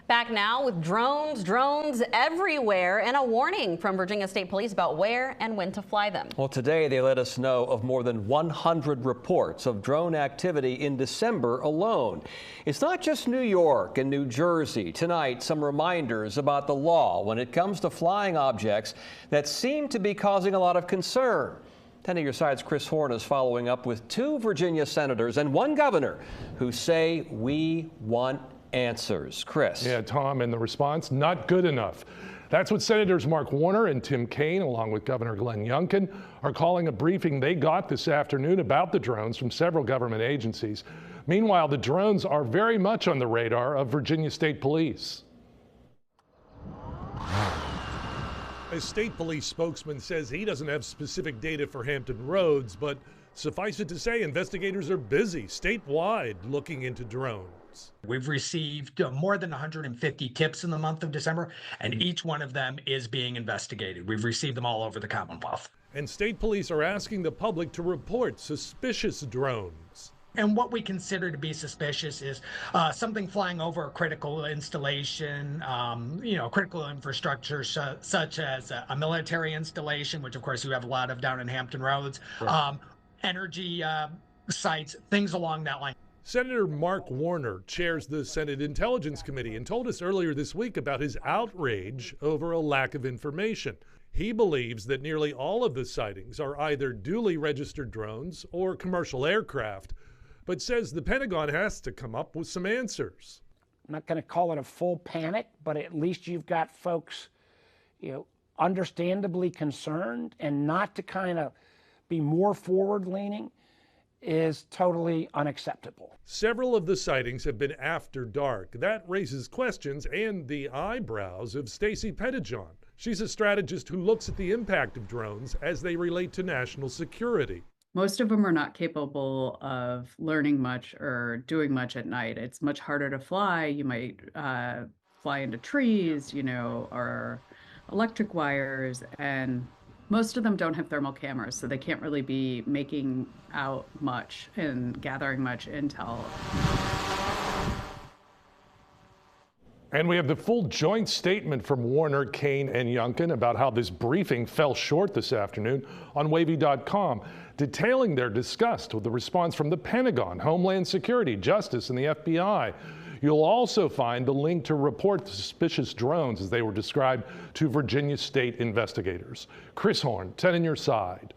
Back now with drones everywhere, and a warning from Virginia State Police about where and when to fly them. Well, today they let us know of more than 100 reports of drone activity in December alone. It's not just New York and New Jersey. Tonight, some reminders about the law when it comes to flying objects that seem to be causing a lot of concern. 10 to your side's Chris Horn is following up with 2 Virginia senators and 1 governor who say we want answers. Chris. Yeah, Tom, and the response, not good enough. That's what Senators Mark Warner and Tim Kaine, along with Governor Glenn Youngkin, are calling a briefing they got this afternoon about the drones from several government agencies. Meanwhile, the drones are very much on the radar of Virginia State Police. A state police spokesman says he doesn't have specific data for Hampton Roads, but suffice it to say, investigators are busy statewide looking into drones. We've received more than 150 tips in the month of December, and each one of them is being investigated. We've received them all over the Commonwealth. And state police are asking the public to report suspicious drones. And what we consider to be suspicious is something flying over a critical installation, critical infrastructure such as a military installation, which of course you have a lot of down in Hampton Roads, right. Energy sites, things along that line. Senator Mark Warner chairs the Senate Intelligence Committee and told us earlier this week about his outrage over a lack of information. He believes that nearly all of the sightings are either duly registered drones or commercial aircraft, but says the Pentagon has to come up with some answers. I'm not going to call it a full panic, but at least you've got folks, understandably concerned, and not to kind of be more forward-leaning is totally unacceptable. Several of the sightings have been after dark. That raises questions and the eyebrows of Stacey Pettijohn. She's a strategist who looks at the impact of drones as they relate to national security. Most of them are not capable of learning much or doing much at night. It's much harder to fly. You might fly into trees, or electric wires, and most of them don't have thermal cameras, so they can't really be making out much and gathering much intel. And we have the full joint statement from Warner, Kaine, and Youngkin about how this briefing fell short this afternoon on wavy.com, detailing their disgust with the response from the Pentagon, Homeland Security, Justice, and the FBI. You'll also find the link to report the suspicious drones as they were described to Virginia State investigators. Chris Horn, 10 on your side.